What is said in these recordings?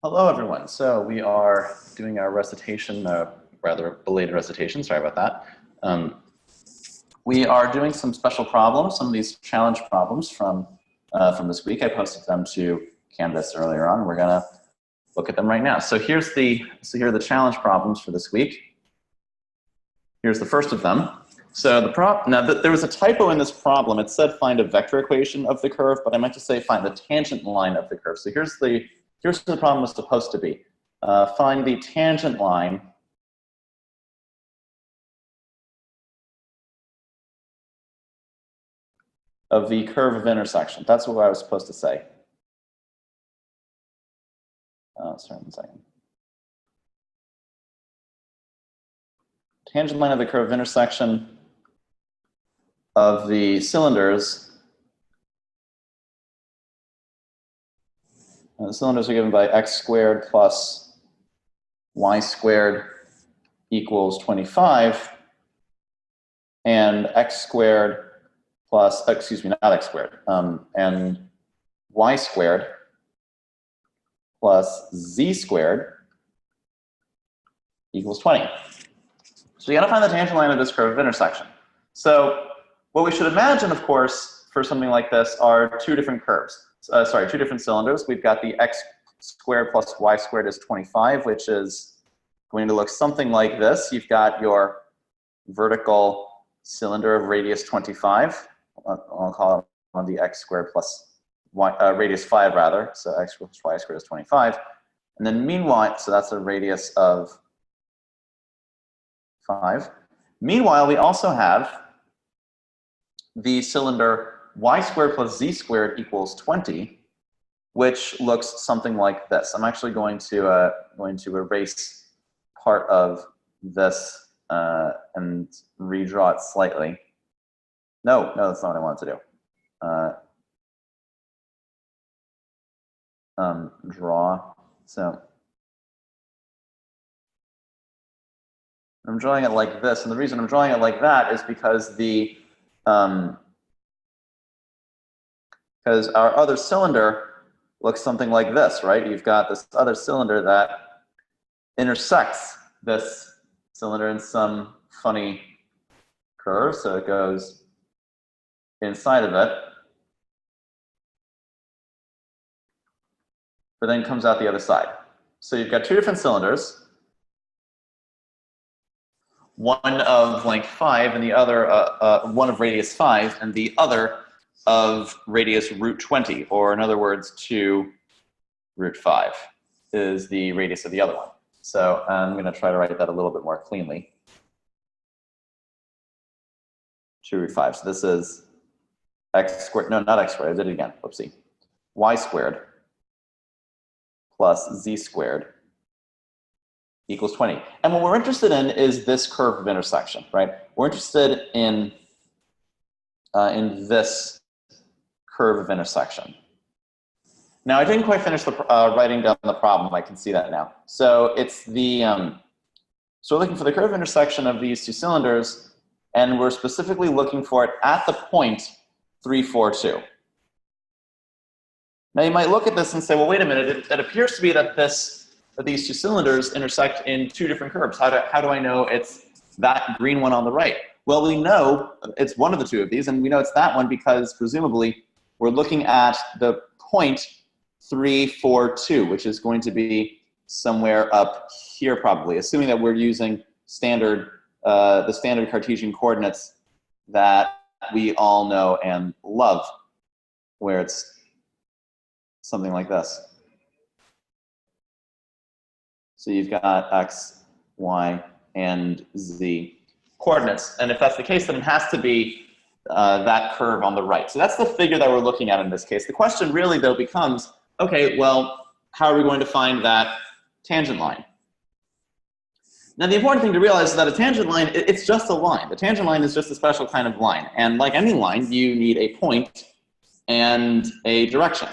Hello, everyone. So we are doing our recitation, rather belated recitation, sorry about that. We are doing some special problems, some of these challenge problems from this week. I posted them to Canvas earlier on. We're gonna look at them right now. So here are the challenge problems for this week. Here's the first of them. So there was a typo in this problem. It said find a vector equation of the curve, but I meant to say find the tangent line of the curve. So here's what the problem was supposed to be. Find the tangent line of the curve of intersection. That's what I was supposed to say. Sorry, 1 second. Tangent line of the curve of intersection of the cylinders. The cylinders are given by x squared plus y squared equals 25, and x squared plus, excuse me, not x squared, and y squared plus z squared equals 20. So you gotta find the tangent line of this curve of intersection. So what we should imagine, of course, for something like this are two different curves. Two different cylinders. We've got the x squared plus y squared is 25, which is going to look something like this. You've got your vertical cylinder of radius 25. I'll call it on the x squared plus y, radius 5 rather. So x plus y squared is 25. And then meanwhile, so that's a radius of 5. Meanwhile, we also have the cylinder y squared plus z squared equals 20, which looks something like this. I'm actually going to erase part of this and redraw it slightly. No, that's not what I wanted to do. Draw. So I'm drawing it like this, and the reason I'm drawing it like that is because because our other cylinder looks something like this, right? You've got this other cylinder that intersects this cylinder in some funny curve, so it goes inside of it, but then comes out the other side. So you've got two different cylinders, one of length 5 and the other, one of radius 5 and the other of radius root 20, or in other words, 2 root 5 is the radius of the other one. So I'm going to try to write that a little bit more cleanly. 2 root 5. So this is x squared, no, not x squared, I did it again, whoopsie. Y squared plus z squared equals 20. And what we're interested in is this curve of intersection, right? We're interested in this curve of intersection. Now, I didn't quite finish writing down the problem. I can see that now. So it's so we're looking for the curve of intersection of these two cylinders, and we're specifically looking for it at the point 3, 4, 2. Now, you might look at this and say, well, wait a minute. It appears to be that these two cylinders intersect in two different curves. How do I know it's that green one on the right? Well, we know it's one of the two of these, and we know it's that one because presumably we're looking at the point 3, 4, 2, which is going to be somewhere up here probably, assuming that we're using the standard Cartesian coordinates that we all know and love, where it's something like this. So you've got x, y, and z coordinates. And if that's the case, then it has to be that curve on the right. So that's the figure that we're looking at in this case. The question really, though, becomes, okay, well, how are we going to find that tangent line? Now, the important thing to realize is that a tangent line, it's just a line. The tangent line is just a special kind of line. And like any line, you need a point and a direction.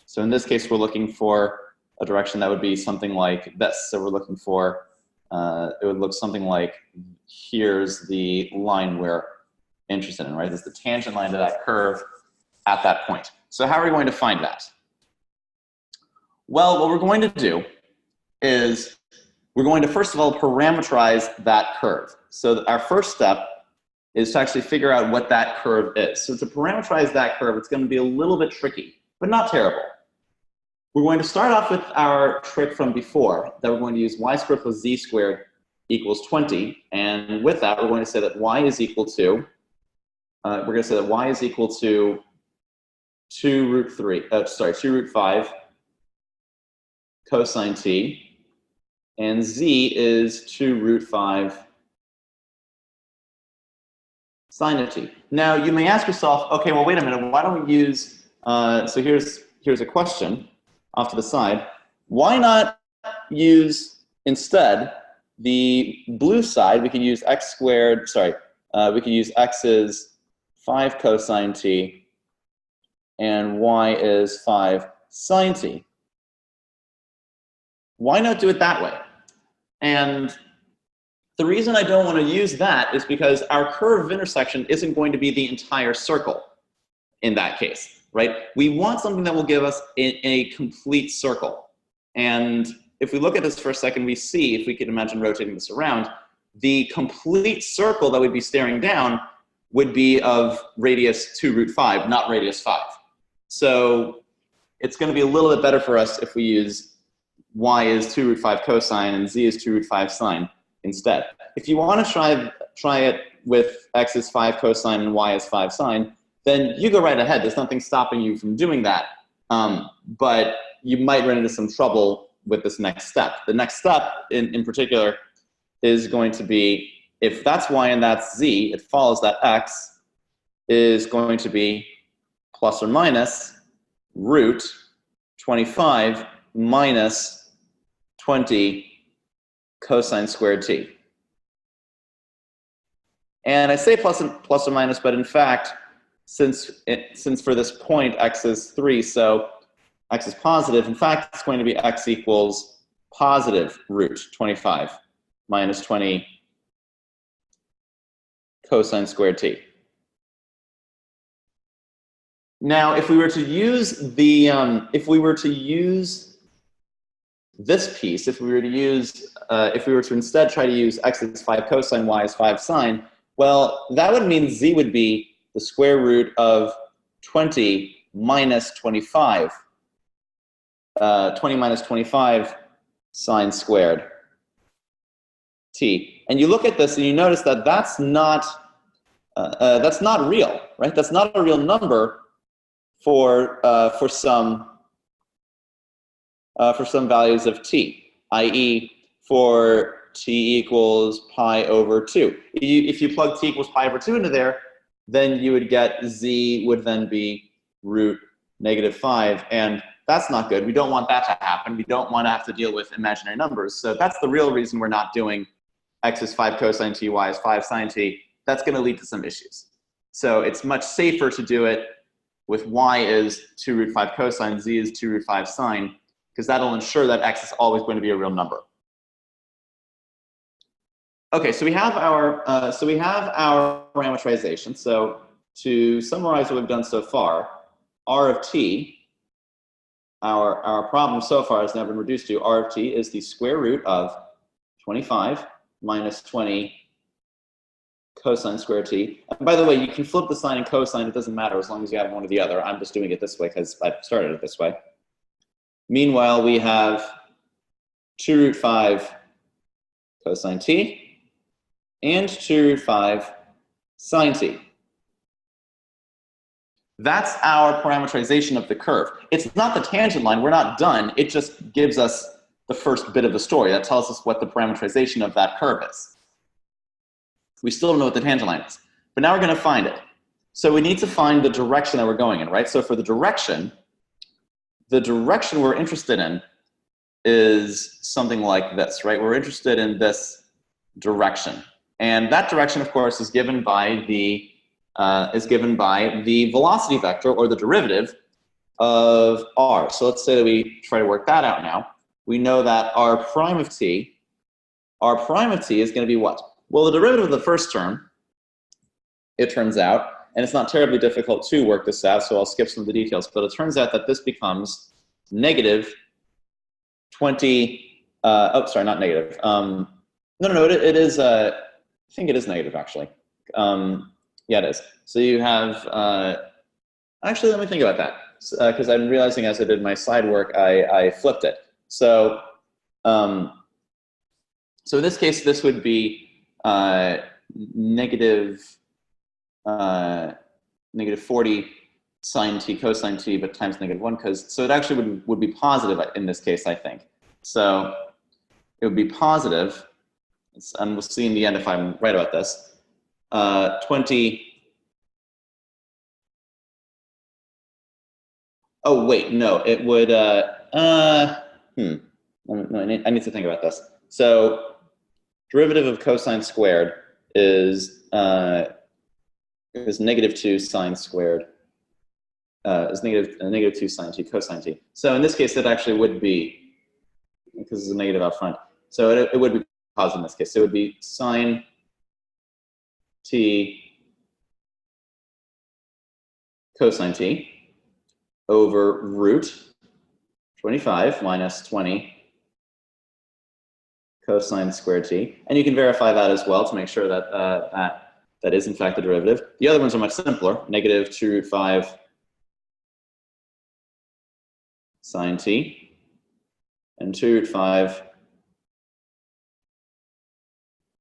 So in this case, we're looking for a direction that would be something like this. So we're looking for, it would look something like, here's the line we're interested in, right? This is the tangent line to that curve at that point. So how are we going to find that? Well, what we're going to do is we're going to, first of all, parameterize that curve. So our first step is to actually figure out what that curve is. So to parameterize that curve, it's going to be a little bit tricky, but not terrible. We're going to start off with our trick from before, that we're going to use y squared plus z squared equals 20. And with that, we're going to say that y is equal to, 2 root 5 cosine t, and z is 2 root 5 sine of t. Now, you may ask yourself, okay, well, wait a minute, why don't we use, so here's a question off to the side. Why not use, instead, the blue side? We could use we could use x is 5 cosine t, and y is 5 sine t. Why not do it that way? And the reason I don't want to use that is because our curve of intersection isn't going to be the entire circle in that case, right? We want something that will give us a complete circle. And if we look at this for a second, we see, if we could imagine rotating this around, the complete circle that we'd be staring down would be of radius 2 root 5, not radius 5. So it's going to be a little bit better for us if we use y is 2 root 5 cosine and z is 2 root 5 sine instead. If you want to try it with x is 5 cosine and y is 5 sine, then you go right ahead. There's nothing stopping you from doing that. But you might run into some trouble with this next step. The next step, in particular, is going to be, if that's y and that's z, it follows that x is going to be plus or minus root 25 minus 20 cosine squared t. And I say plus or minus, but in fact, since for this point x is 3, so x is positive, in fact, it's going to be x equals positive root 25 minus 20 cosine squared t. Now, if we were to use this piece, if we were to instead try to use x is 5 cosine, y is 5 sine, well, that would mean z would be the square root of 20 minus 25. 20 minus 25 sine squared t. And you look at this and you notice that that's not real, right? That's not a real number for some values of t, i.e. for t equals pi over 2. If you plug t equals pi over 2 into there, then you would get z would then be root negative 5, and that's not good. We don't want that to happen. We don't want to have to deal with imaginary numbers. So that's the real reason we're not doing x is 5 cosine t, y is 5 sine t. That's going to lead to some issues. So it's much safer to do it with y is 2 root 5 cosine, z is 2 root 5 sine, because that'll ensure that x is always going to be a real number. Okay, so we have our parameterization. So to summarize what we've done so far, r of t, our problem so far has now been reduced to r of t is the square root of 25 minus 20 cosine squared t. And by the way, you can flip the sine and cosine. It doesn't matter as long as you have one or the other. I'm just doing it this way because I started it this way. Meanwhile, we have 2 root 5 cosine t and 2 root 5 sine t. That's our parameterization of the curve. It's not the tangent line. We're not done. It just gives us the first bit of the story. That tells us what the parameterization of that curve is. We still don't know what the tangent line is. But now we're going to find it. So we need to find the direction that we're going in, right? So for the direction we're interested in is something like this, right? We're interested in this direction. And that direction, of course, is given by the velocity vector, or the derivative, of r. So let's say that we try to work that out now. We know that r prime of t is going to be what? Well, the derivative of the first term, it turns out, and it's not terribly difficult to work this out, so I'll skip some of the details, but it turns out that this becomes negative 20 oh, sorry, not negative. No, it is, I think it is negative, actually. Yeah, it is. So you have, actually, let me think about that. Because I'm realizing as I did my side work, I flipped it. So, so in this case, this would be negative 40 sine t cosine t, but times -1, so it actually would be positive in this case, I think. So it would be positive, and we'll see in the end if I'm right about this. 20. Oh wait, no, it would. I need to think about this. So derivative of cosine squared is -2 sine squared. Is -2 sine t cosine t. So in this case, it actually would be, because it's a negative out front. So it would be positive in this case. So it would be sine t cosine t over root 25 minus 20 cosine squared t. And you can verify that as well to make sure that that is in fact the derivative. The other ones are much simpler. -2 root 5 sine t and 2 root 5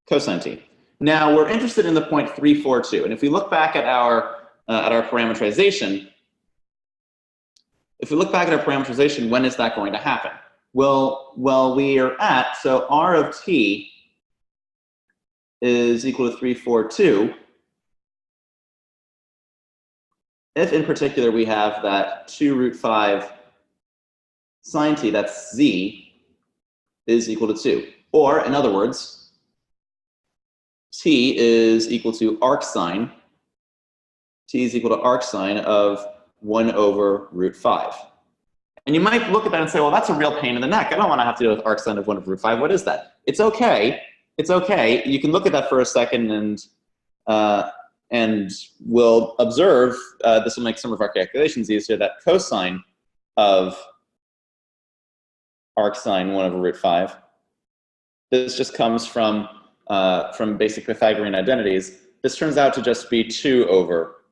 cosine t. Now we're interested in the point 342, and if we look back at our parameterization, when is that going to happen? Well, we are at, so r of t is equal to 342 if in particular we have that 2 root 5 sine t, that's z, is equal to 2. Or in other words, t is equal to arc sine of 1 over root 5. And you might look at that and say, well, that's a real pain in the neck. I don't want to have to deal with arc sine of 1 over root 5. What is that? It's okay. It's okay. You can look at that for a second and we'll observe, this will make some of our calculations easier, that cosine of arc sine 1 over root 5, this just comes from basic Pythagorean identities. This turns out to just be 2 over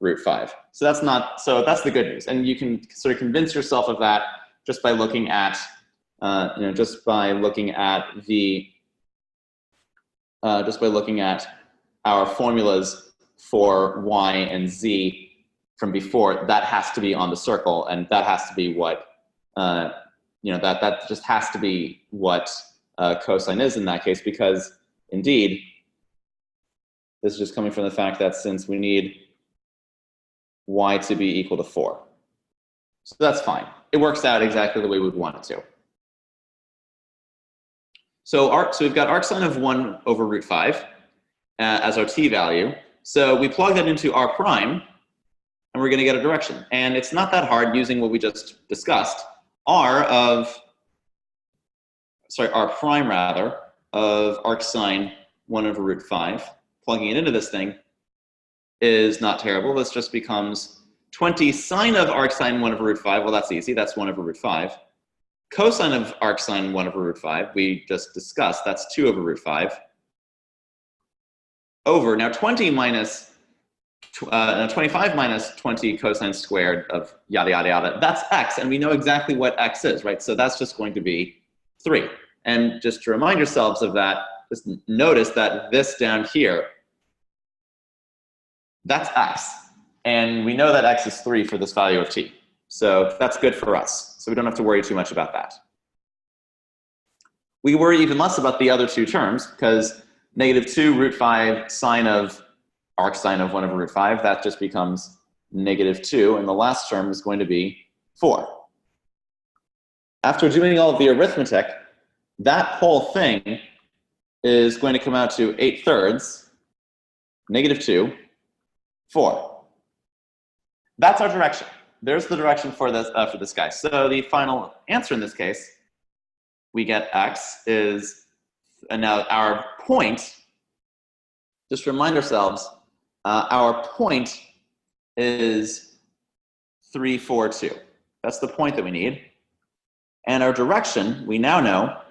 root 5. So that's the good news. And you can sort of convince yourself of that just by looking at, our formulas for y and z from before. That has to be on the circle, and that has to be what, that just has to be what cosine is in that case, because indeed, this is just coming from the fact that since we need y to be equal to 4. So that's fine. It works out exactly the way we would want it to. So we've got arc sine of 1 over root 5 as our t value. So we plug that into r prime, and we're going to get a direction. And it's not that hard using what we just discussed. R prime rather, of arc sine 1 over root 5, plugging it into this thing, is not terrible. This just becomes 20 sine of arc sine 1 over root 5. Well, that's easy. That's 1 over root 5. Cosine of arc sine 1 over root 5, we just discussed. That's 2 over root 5. Over, now 25 minus 20 cosine squared of yada, yada, yada. That's x, and we know exactly what x is, right? So that's just going to be 3. And just to remind yourselves of that, just notice that this down here, that's x. And we know that x is 3 for this value of t. So that's good for us. So we don't have to worry too much about that. We worry even less about the other two terms, because -2 root 5 sine of arc sine of 1 over root 5, that just becomes -2. And the last term is going to be 4. After doing all of the arithmetic, that whole thing is going to come out to 8/3, -2, 4. That's our direction. There's the direction for this guy. So the final answer in this case, we get x is, and now our point, just remind ourselves, our point is 3, 4, 2. That's the point that we need. And our direction, we now know,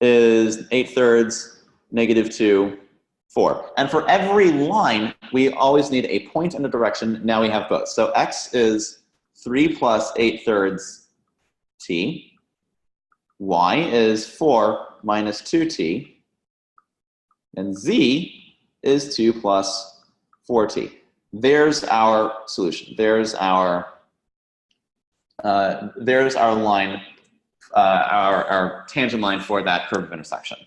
is 8/3, -2, 4. And for every line, we always need a point and a direction. Now we have both. So x is 3 plus 8/3 t. Y is 4 minus 2t. And z is 2 plus 4t. There's our solution. There's our line, our tangent line for that curve of intersection.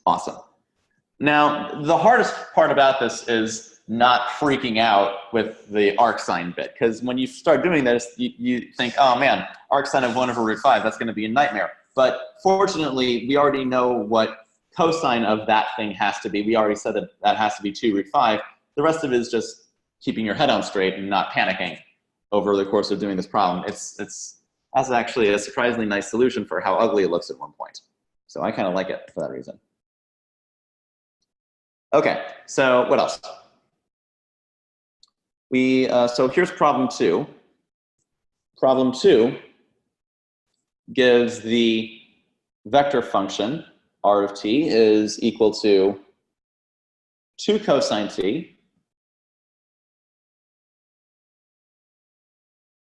Awesome. Now, the hardest part about this is not freaking out with the arcsine bit, because when you start doing this, you think, oh man, arcsine of 1/√5, that's going to be a nightmare. But fortunately, we already know what cosine of that thing has to be. We already said that that has to be 2√5. The rest of it is just keeping your head on straight and not panicking over the course of doing this problem. That's actually a surprisingly nice solution for how ugly it looks at one point. So I kind of like it for that reason. Okay, so what else? So here's problem 2. Problem 2 gives the vector function r of t is equal to 2 cosine t,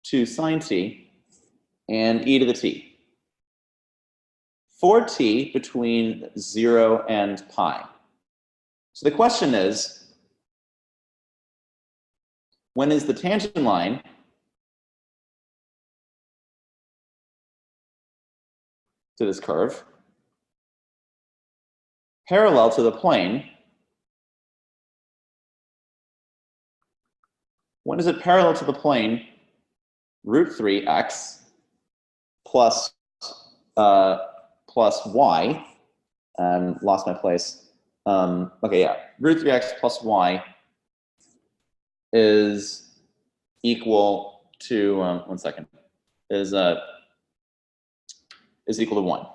2 sine t, and e to the t. For t between 0 and pi. So the question is, when is the tangent line to this curve parallel to the plane? When is it parallel to the plane √3x plus y? Lost my place. Okay, yeah, √3x plus y is equal to 1 second. Is equal to 1.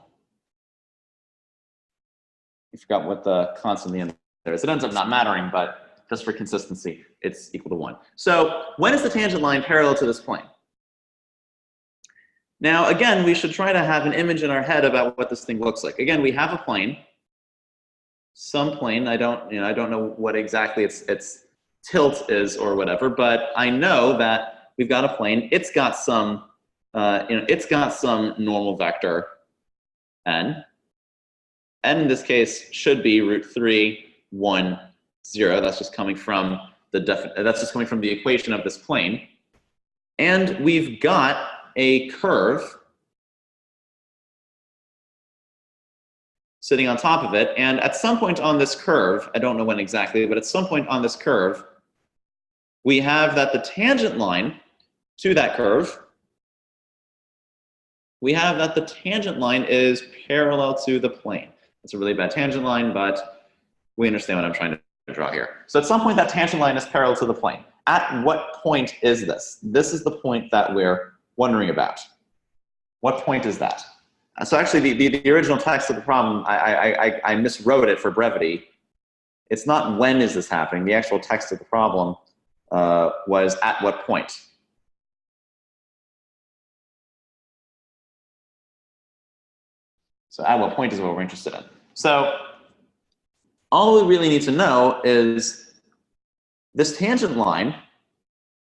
I forgot what the constant in the end there is. It ends up not mattering, but just for consistency, it's equal to 1. So when is the tangent line parallel to this plane? Now, again, we should try to have an image in our head about what this thing looks like. Again, we have a plane, some plane. I don't know what exactly its tilt is or whatever, but I know that we've got a plane. It's got some, it's got some normal vector n. N in this case should be √3, 1, 0. That's just coming from the equation of this plane. And we've got a curve sitting on top of it. And at some point on this curve, I don't know when exactly, but at some point on this curve, we have that the tangent line to that curve, we have that the tangent line is parallel to the plane. It's a really bad tangent line, but we understand what I'm trying to draw here. So at some point, that tangent line is parallel to the plane. At what point is this? This is the point that we're wondering about. What point is that? So actually, the original text of the problem, I miswrote it for brevity. It's not when is this happening. The actual text of the problem was at what point. So at what point is what we're interested in. So all we really need to know is this tangent line,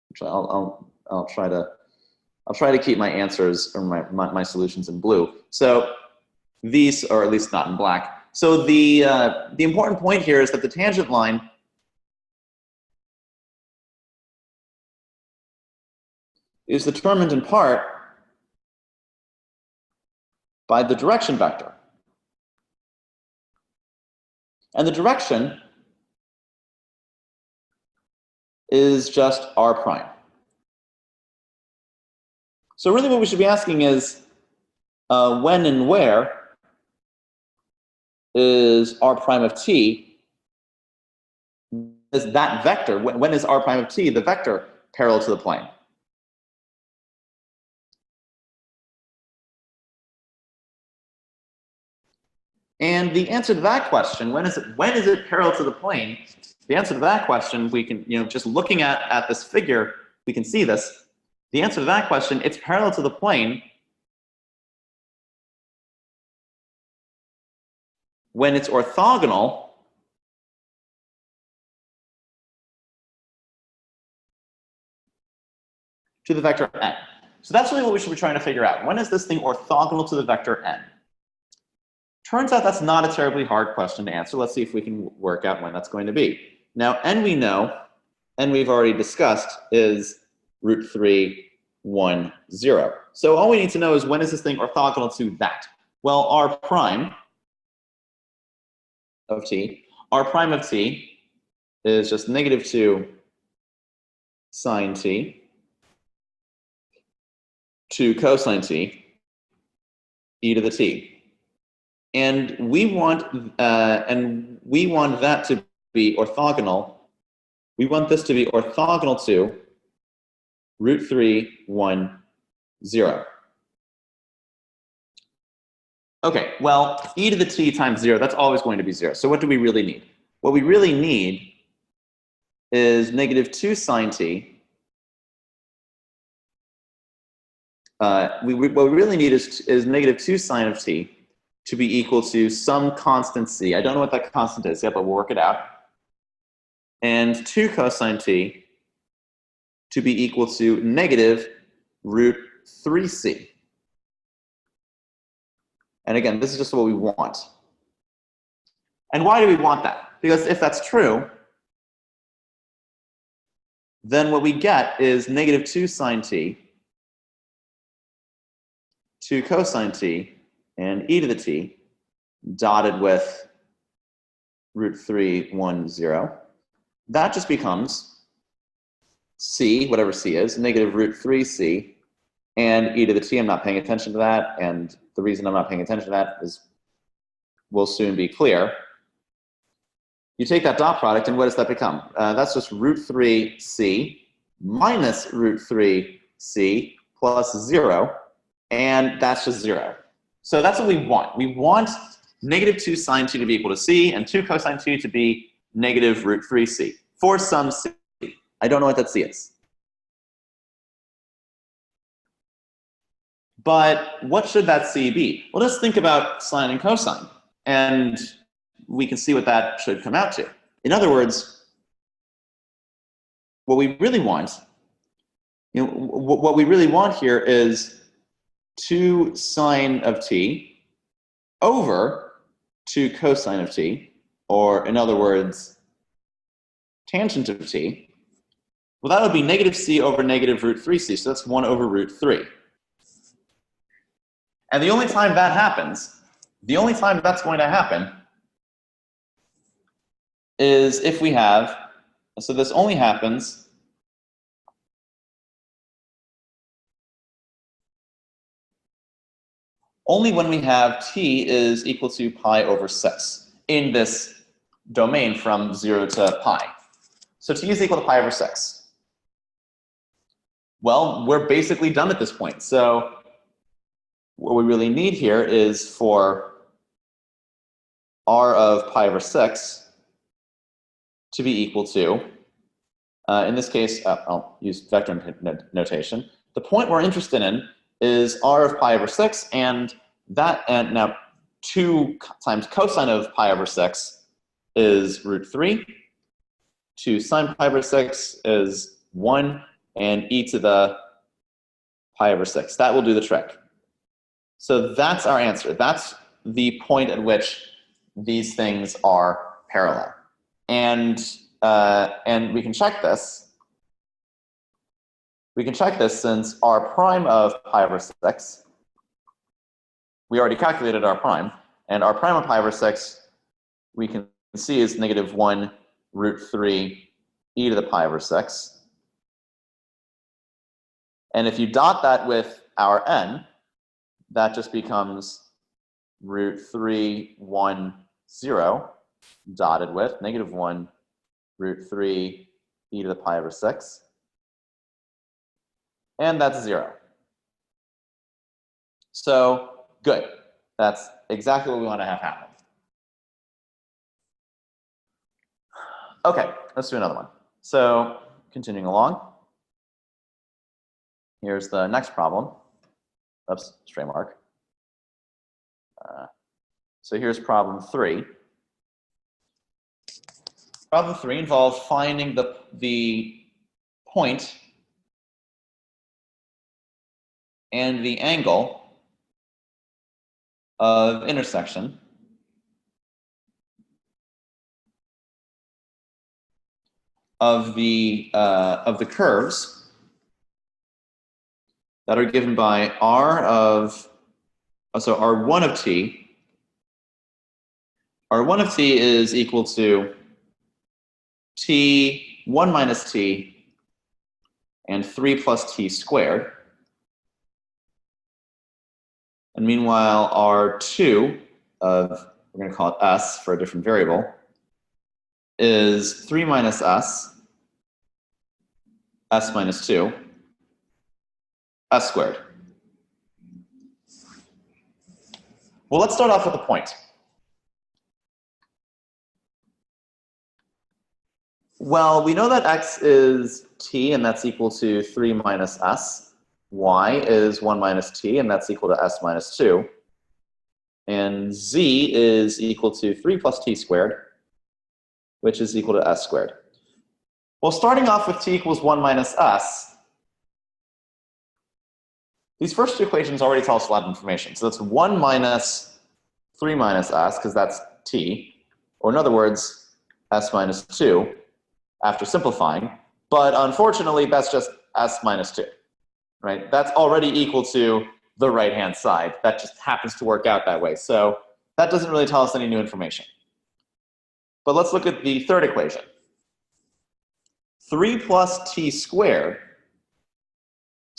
which I'll try to keep my answers or my solutions in blue. So these, or at least not in black. So the important point here is that the tangent line is determined in part by the direction vector. And the direction is just r prime. So really what we should be asking is when and where is r prime of t, is that vector, when is r prime of t, the vector, parallel to the plane? And the answer to that question, when is it parallel to the plane? The answer to that question, we can, just looking at this figure, we can see this. The answer to that question, it's parallel to the plane when it's orthogonal to the vector n. So that's really what we should be trying to figure out. When is this thing orthogonal to the vector n? Turns out that's not a terribly hard question to answer. Let's see if we can work out when that's going to be. Now, n we know, n we've already discussed, is root 3, 1, 0. So all we need to know is when is this thing orthogonal to that? Well, r prime of t is just negative 2 sine t, 2 cosine t, e to the t. And we want that to be orthogonal. We want this to be orthogonal to root 3, 1, 0. Okay, well, e to the t times 0, that's always going to be 0. So what do we really need? What we really need is negative 2 sine t. What we really need is negative 2 sine of t to be equal to some constant c. I don't know what that constant is yet, but we'll work it out. And 2 cosine t to be equal to negative root 3c. And again, this is just what we want. And why do we want that? Because if that's true, then what we get is negative 2 sine t, 2 cosine t, and e to the t, dotted with root 3, 1, 0. That just becomes c, whatever c is, negative root 3c, and e to the t. I'm not paying attention to that, and the reason I'm not paying attention to that will soon be clear. You take that dot product, and what does that become? That's just root 3c minus root 3c plus 0, and that's just 0. So that's what we want. We want negative 2 sine t to be equal to c, and 2 cosine t to be negative root 3c for some c. I don't know what that c is. But what should that c be? Well, let's think about sine and cosine, and we can see what that should come out to. In other words, what we really want, what we really want here is 2 sine of t over 2 cosine of t, or in other words, tangent of t. Well, that would be negative c over negative root 3c, so that's 1 over root 3. And the only time that happens, the only time that's going to happen is if we have, so this only happens only when we have t is equal to pi over 6 in this domain from 0 to pi. So t is equal to pi over 6. Well, we're basically done at this point. So what we really need here is for r of pi over 6 to be equal to, in this case, I'll use vector notation. The point we're interested in is r of pi over 6, and now 2 times cosine of pi over 6 is root 3. 2 sine pi over 6 is 1, and e to the pi over 6. That will do the trick. So that's our answer. That's the point at which these things are parallel. And we can check this. We can check this since r prime of pi over 6, we already calculated r prime, and r prime of pi over 6 we can see is negative 1 root 3 e to the pi over 6. And if you dot that with our n, that just becomes root 3, 1, 0, dotted with negative 1 root 3 e to the pi over 6. And that's 0. So good. That's exactly what we want to have happen. Okay, let's do another one. So continuing along. Here's the next problem. Oops, stray mark. So here's problem 3. Problem 3 involves finding the point and the angle of intersection of the curves that are given by R1 of t. R1 of t is equal to t1 minus t and 3 plus t squared. And meanwhile, R2 of, we're going to call it s for a different variable, is 3 minus s minus 2, s squared. Well, let's start off with a point. Well, we know that x is t, and that's equal to 3 minus s. Y is 1 minus t, and that's equal to s minus 2. And z is equal to 3 plus t squared, which is equal to s squared. Well, starting off with t equals 1 minus s, these first two equations already tell us a lot of information. So that's 1 minus 3 minus s, because that's t, or in other words, s minus 2, after simplifying. But unfortunately, that's just s minus 2, right? That's already equal to the right-hand side. That just happens to work out that way. So that doesn't really tell us any new information. But let's look at the third equation. 3 plus t squared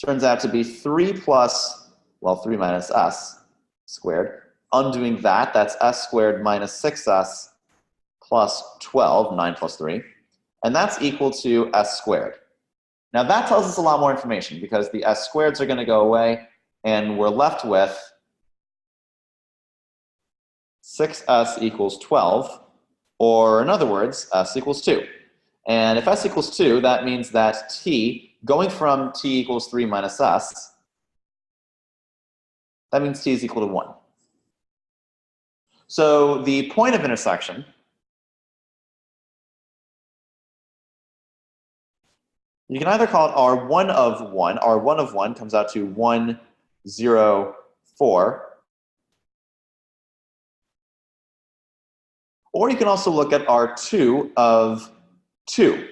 turns out to be 3 plus, well, 3 minus s squared. Undoing that, that's s squared minus 6s plus 12, 9 plus 3. And that's equal to s squared. Now that tells us a lot more information because the s squareds are going to go away, and we're left with 6s equals 12, or in other words, s equals 2. And if s equals 2, that means that t, going from t equals 3 minus s, that means t is equal to 1. So the point of intersection, you can either call it R1 of 1. R1 of 1 comes out to 1, 0, 4. Or you can also look at R2 of 2.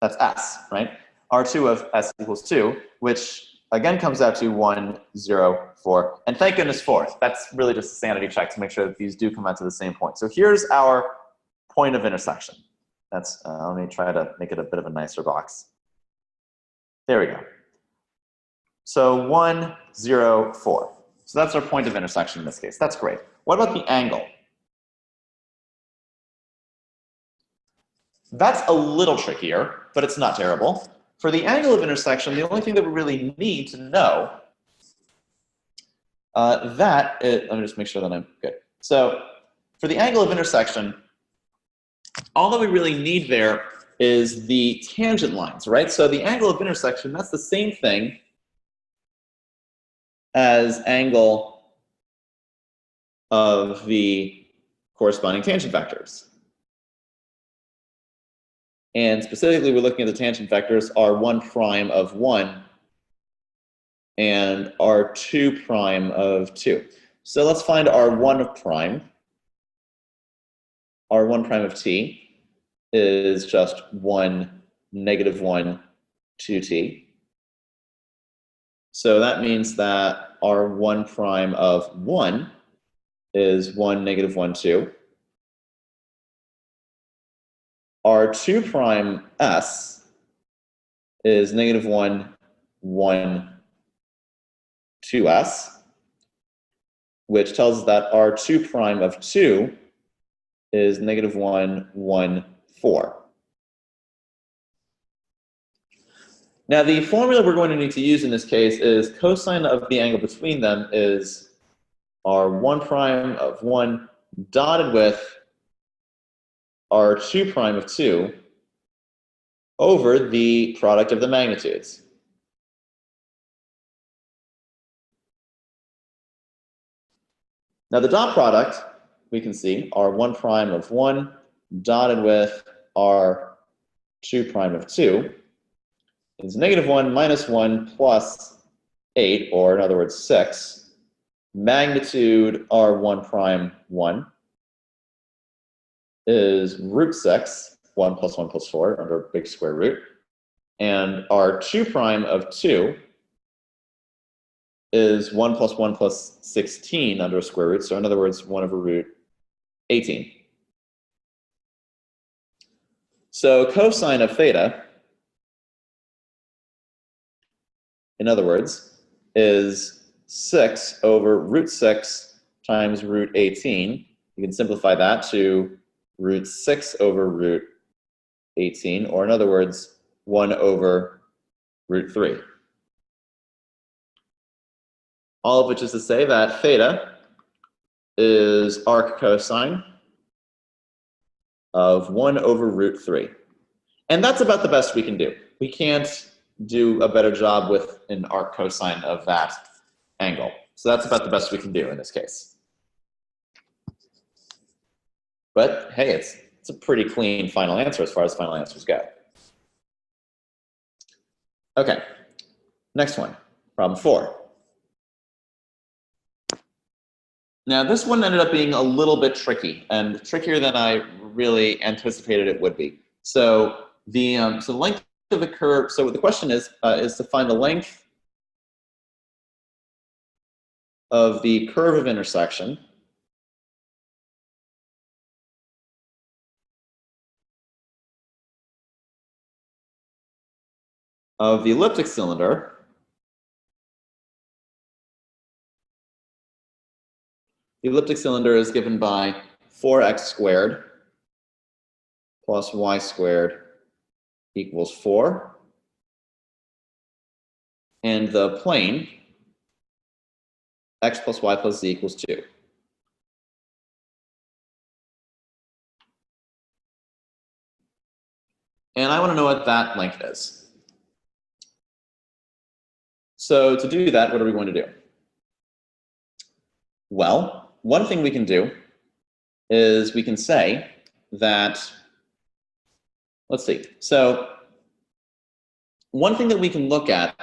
That's s, right? R2 of s equals 2, which again comes out to 1, 0, 4. And thank goodness 4. That's really just a sanity check to make sure that these do come out to the same point. So here's our point of intersection. That's, let me try to make it a bit of a nicer box. There we go. So 1, 0, 4. So that's our point of intersection in this case. That's great. What about the angle? That's a little trickier, but it's not terrible. For the angle of intersection, the only thing that we really need to know, let me just make sure that I'm good. So for the angle of intersection, all that we really need there is the tangent lines, right? So the angle of intersection, that's the same thing as angle of the corresponding tangent vectors. And specifically, we're looking at the tangent vectors R1 prime of 1 and R2 prime of 2. So let's find R1 prime. R1 prime of t is just 1, negative 1, 2t. So that means that R1 prime of 1 is 1, negative 1, 2. R2 prime s is negative 1, 1, 2s, which tells us that R2 prime of 2 is negative 1, 1, 4. Now the formula we're going to need to use in this case is cosine of the angle between them is R1 prime of 1 dotted with R2 prime of 2 over the product of the magnitudes. Now the dot product, we can see r1 prime of 1 dotted with r2 prime of 2 is -1 minus 1 plus 8, or in other words 6, magnitude r1 prime 1 is root 6, 1 plus 1 plus 4 under big square root, and r2 prime of 2 is 1 plus 1 plus 16 under a square root, so in other words 1 over root 18. So cosine of theta, in other words, is 6 over root 6 times root 18. You can simplify that to root 6 over root 18, or in other words, 1 over root 3. All of which is to say that theta is arc cosine of 1 over root 3. And that's about the best we can do. We can't do a better job with an arc cosine of that angle. So that's about the best we can do in this case. But hey, it's a pretty clean final answer as far as final answers go. Okay, next one, problem 4. Now this one ended up being a little bit tricky, and trickier than I really anticipated it would be. So the length of the curve, so the question is to find the length of the curve of intersection of the elliptic cylinder The elliptic cylinder is given by 4x squared plus y squared equals 4. And the plane, x plus y plus z equals 2. And I want to know what that length is. So to do that, what are we going to do? Well, one thing we can do is we can say that, let's see. So one thing that we can look at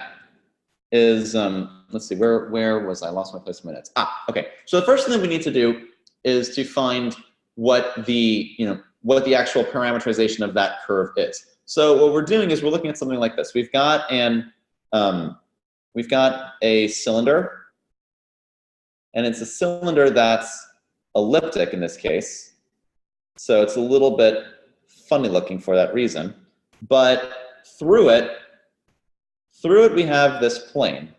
is, let's see, where was I? Lost my place of my notes. Okay. So the first thing that we need to do is to find what the actual parameterization of that curve is. So what we're doing is we're looking at something like this. We've got a cylinder, and it's a cylinder that's elliptic in this case. So it's a little bit funny looking for that reason. But through it we have this plane.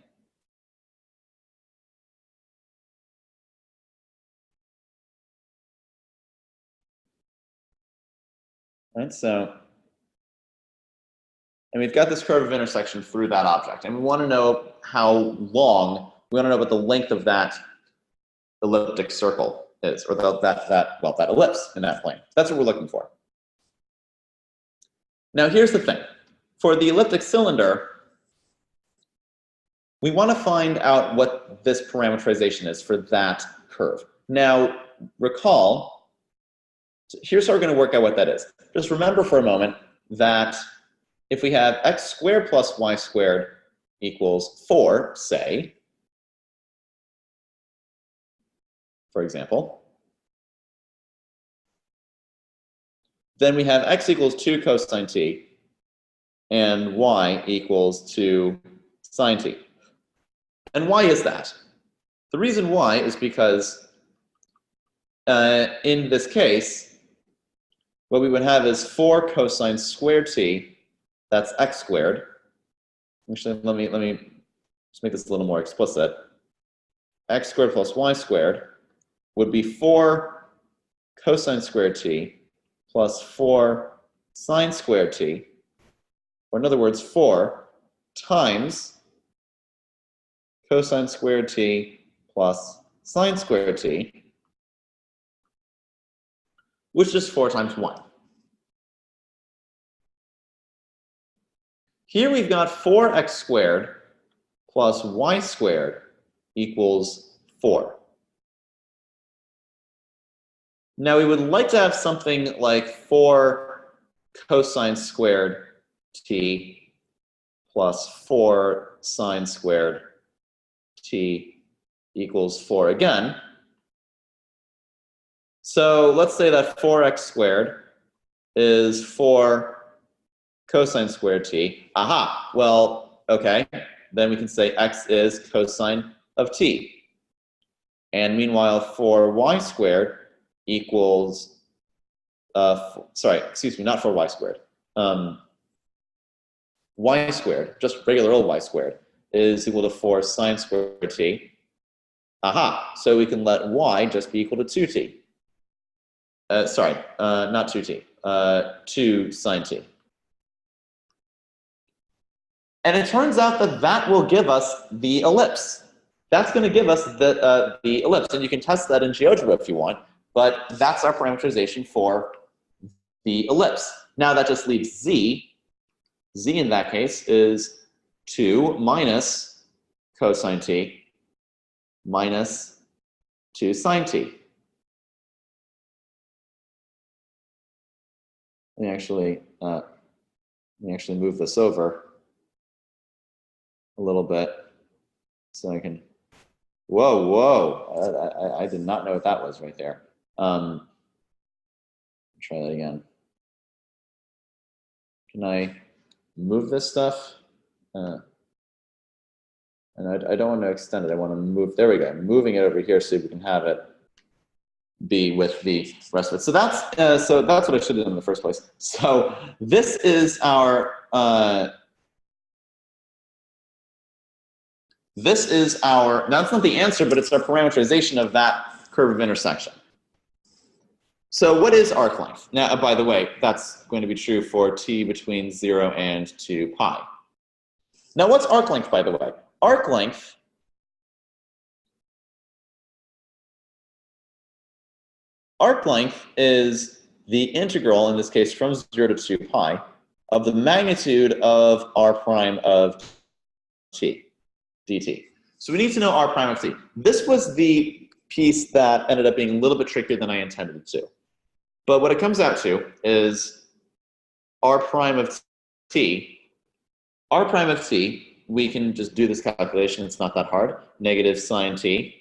Right, so, and we've got this curve of intersection through that object. And we want to know how long, we want to know what the length of that elliptic circle is, or that ellipse in that plane. That's what we're looking for. Now here's the thing. For the elliptic cylinder, we want to find out what this parameterization is for that curve. Now, recall, here's how we're going to work out what that is. Just remember for a moment that if we have x squared plus y squared equals 4, say, for example, then we have x equals 2 cosine t and y equals 2 sine t. And why is that? The reason why is because in this case, what we would have is 4 cosine squared t, that's x squared. Actually, let me just make this a little more explicit. X squared plus y squared would be 4 cosine squared t plus 4 sine squared t, or in other words, 4 times cosine squared t plus sine squared t, which is 4 times 1. Here we've got 4x squared plus y squared equals 4. Now we would like to have something like 4 cosine squared t plus 4 sine squared t equals 4 again. So let's say that 4x squared is 4 cosine squared t. Aha, well, okay. Then we can say x is cosine of t. And meanwhile, 4y squared equals, sorry, excuse me, not 4y squared. Y squared, just regular old y squared, is equal to 4 sine squared t. Aha, so we can let y just be equal to 2t. Sorry, not 2t, 2 sine t. And it turns out that that will give us the ellipse. That's going to give us the ellipse, and you can test that in GeoGebra if you want, but that's our parameterization for the ellipse. Now that just leaves z. Z in that case is 2 minus cosine t minus 2 sine t. Let me actually move this over a little bit so I can. Whoa! I did not know what that was right there. Try that again. Can I move this stuff? And I don't want to extend it. I want to move. There we go. I'm moving it over here so we can have it be with the rest of it. So that's what I should have done in the first place. So this is our now it's not the answer, but it's our parameterization of that curve of intersection. So what is arc length? Now, by the way, that's going to be true for t between 0 and 2 pi. Now, what's arc length, by the way? Arc length is the integral, in this case from 0 to 2 pi, of the magnitude of r prime of t, dt. So we need to know r prime of t. This was the piece that ended up being a little bit trickier than I intended it to. But what it comes out to is r prime of t. R prime of t, we can just do this calculation. It's not that hard. Negative sine t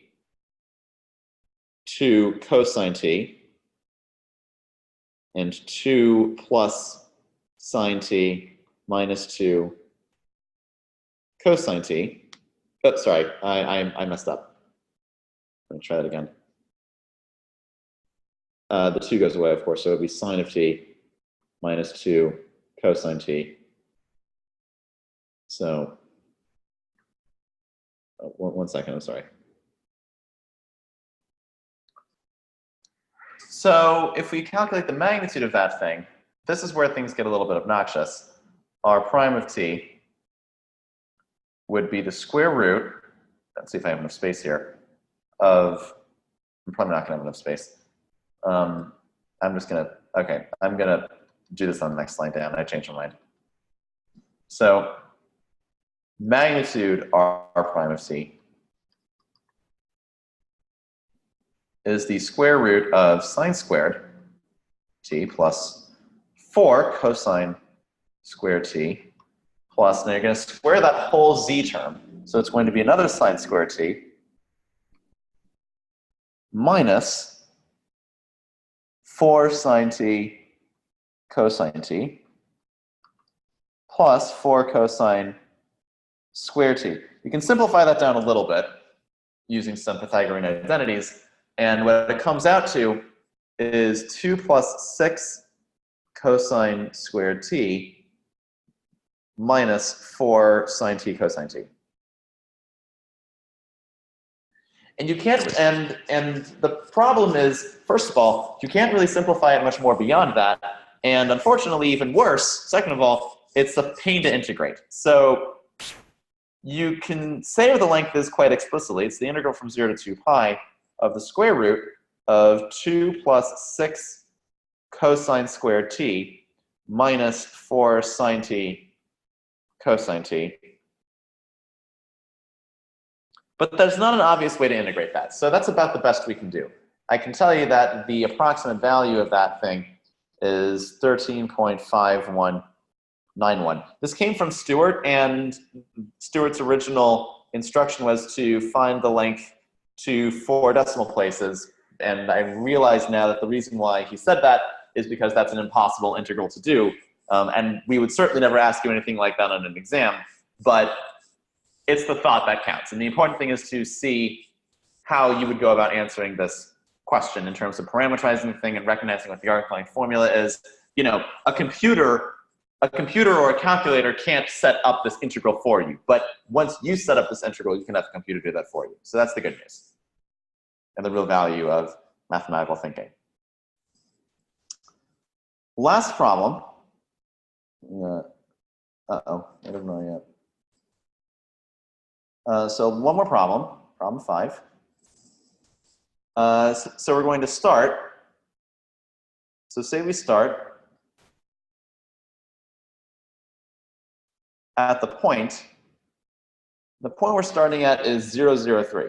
to cosine t and 2 plus sine t minus 2 cosine t. Oh, sorry, I messed up. Let me try that again. The 2 goes away, of course, so it would be sine of t minus 2 cosine t. So, one second, I'm sorry. So if we calculate the magnitude of that thing, this is where things get a little bit obnoxious. R prime of t would be the square root, let's see if I have enough space here, of, I'm probably not going to have enough space. I'm going to do this on the next line down. I changed my mind. So magnitude r prime of t is the square root of sine squared t plus 4 cosine squared t plus, now you're going to square that whole z term. So it's going to be another sine squared t minus 4 sine t cosine t plus 4 cosine square t. You can simplify that down a little bit using some Pythagorean identities. And what it comes out to is 2 plus 6 cosine squared t minus 4 sine t cosine t. And you can't, and the problem is, first of all, you can't really simplify it much more beyond that. And unfortunately, even worse, second of all, it's a pain to integrate. So you can say what the length is quite explicitly. It's the integral from 0 to 2 pi of the square root of 2 plus 6 cosine squared t minus 4 sine t cosine t. But there's not an obvious way to integrate that. So that's about the best we can do. I can tell you that the approximate value of that thing is 13.5191. This came from Stewart, and Stewart's original instruction was to find the length to 4 decimal places. And I realize now that the reason why he said that is because that's an impossible integral to do. And we would certainly never ask you anything like that on an exam, but it's the thought that counts. And the important thing is to see how you would go about answering this question in terms of parameterizing the thing and recognizing what the arc-length formula is. You know, a computer or a calculator can't set up this integral for you, but once you set up this integral, you can have the computer do that for you. So that's the good news and the real value of mathematical thinking. Last problem. Uh-oh, I don't know yet. So one more problem, problem 5. So we're going to start. So say we start at the point we're starting at is 0, 0, 3.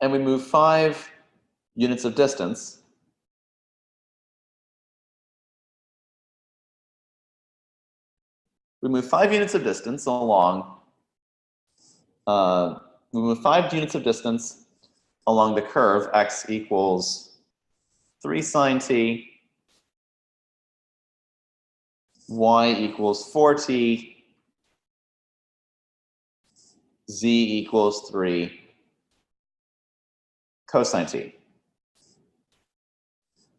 And we move 5 units of distance. We move 5 units of distance along. We move 5 units of distance along the curve x equals 3 sine t, y equals 4t, z equals 3 cosine t.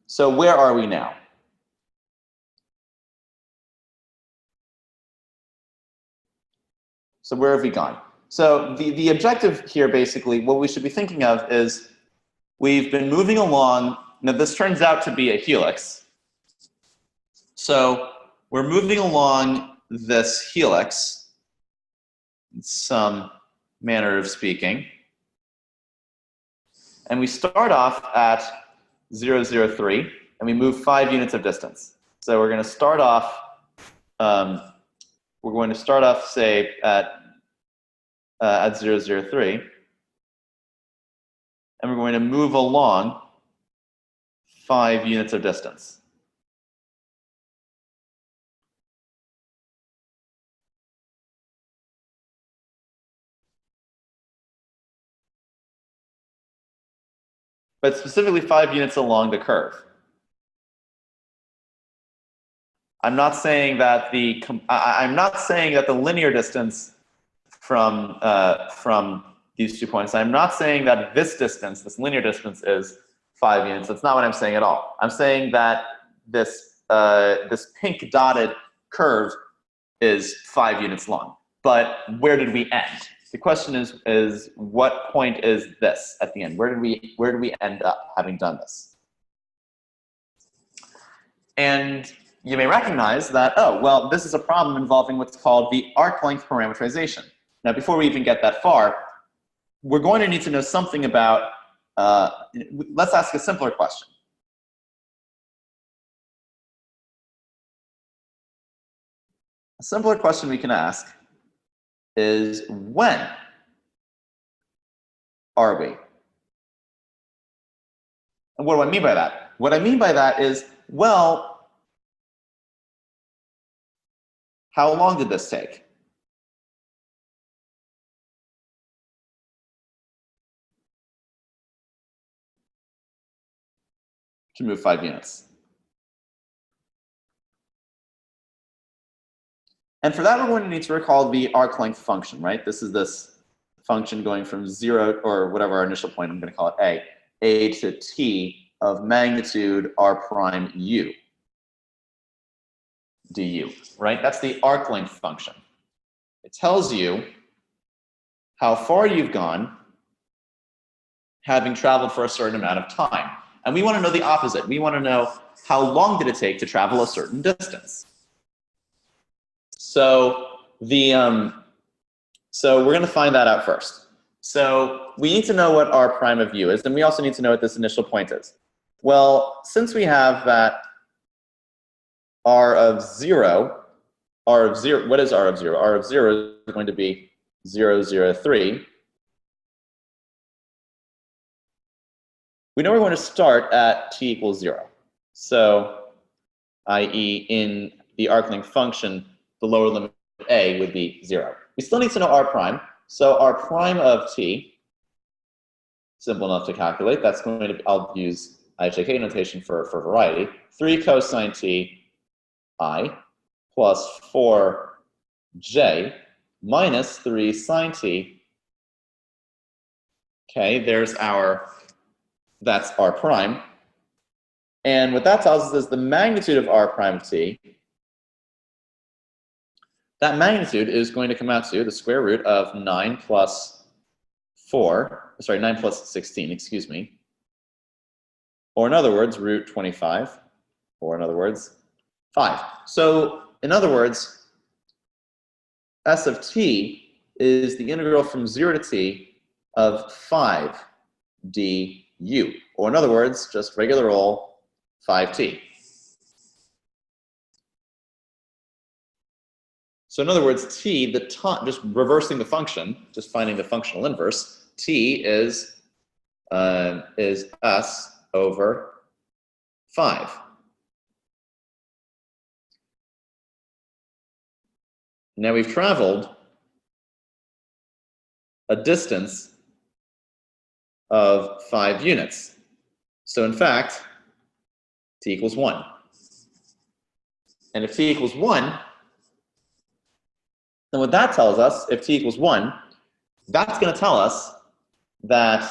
So where are we now? So where have we gone? So the objective here, basically, what we should be thinking of is we've been moving along. Now this turns out to be a helix. So we're moving along this helix in some manner of speaking. And we start off at 0, 0, 3, and we move 5 units of distance. So we're going to start off, say, at 0, 0, 3, and we're going to move along 5 units of distance. But specifically 5 units along the curve. I'm not saying that the linear distance from these 2 points. I'm not saying that this distance, this linear distance, is 5 units. That's not what I'm saying at all. I'm saying that this this pink dotted curve is 5 units long. But where did we end? The question is what point is this at the end? Where did we end up having done this? And you may recognize that, oh, well, this is a problem involving what's called the arc length parameterization. Now, before we even get that far, we're going to need to know something about, let's ask a simpler question. A simpler question we can ask is, when are we? And what do I mean by that? What I mean by that is, well, how long did this take? To move 5 units. And for that, we're going to need to recall the arc length function, right? This is this function going from 0, or whatever our initial point, I'm going to call it a to t of magnitude r prime u du, right? That's the arc length function. It tells you how far you've gone having traveled for a certain amount of time. And we want to know the opposite. We want to know how long did it take to travel a certain distance. So so we're going to find that out first. So we need to know what r prime of u is, and we also need to know what this initial point is. Well, since we have that r of 0, what is r of 0? R of 0 is going to be 0, 0, 3. we know we're going to start at t equals 0. So, i.e. in the arc length function, the lower limit of a would be 0. We still need to know r prime. So r prime of t, simple enough to calculate. That's going to be, I'll use IHK notation for variety. 3 cosine t I plus 4j minus 3 sine t. Okay, that's r prime. And what that tells us is the magnitude of r prime of t. That magnitude is going to come out to the square root of 9 plus 16, excuse me. Or in other words, root 25. Or in other words, 5. So, in other words, s of t is the integral from 0 to t of 5 du. Or in other words, just regular old 5t. So in other words, t, just reversing the function, just finding the functional inverse, t is s over 5. Now we've traveled a distance of 5 units. So in fact, t equals 1. And if t equals 1, then what that tells us, if t equals 1, that's going to tell us that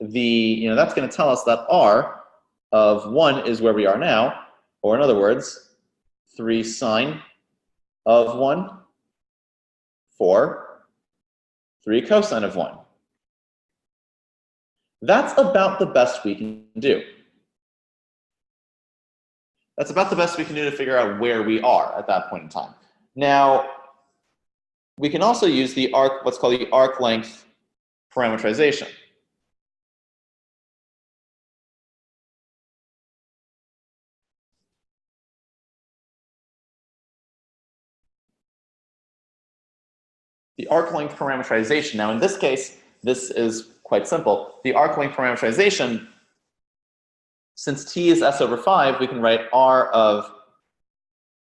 that's going to tell us that r of 1 is where we are now, or in other words, 3 sine of 1, 4, 3 cosine of 1. That's about the best we can do. That's about the best we can do to figure out where we are at that point in time. Now, we can also use the what's called the arc length parameterization. The arc length parameterization. Now, in this case, this is quite simple. The arc length parameterization, since t is s over 5, we can write r of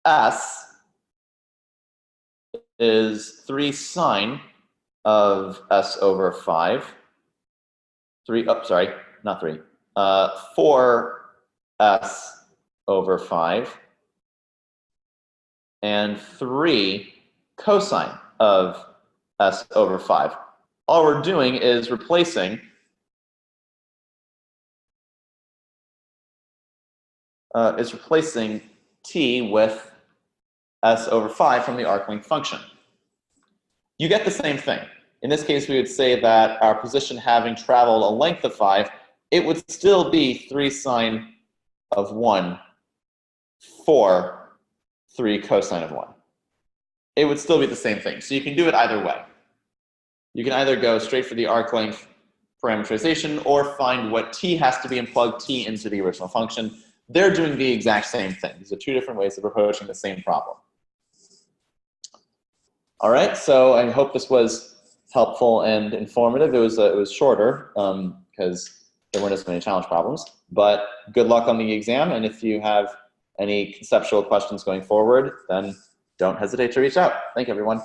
s is 3 sine of s over 5. 4s over 5. And 3 cosine of s over 5. All we're doing is replacing t with s over 5 from the arc length function. You get the same thing. In this case, we would say that our position having traveled a length of 5, it would still be 3 sine of 1 for 3 cosine of 1. It would still be the same thing. So you can do it either way. You can either go straight for the arc length parameterization or find what t has to be and plug t into the original function. They're doing the exact same thing. These are two different ways of approaching the same problem. All right, so I hope this was helpful and informative. It was shorter because there weren't as many challenge problems. But good luck on the exam, and if you have any conceptual questions going forward, then don't hesitate to reach out. Thank you, everyone.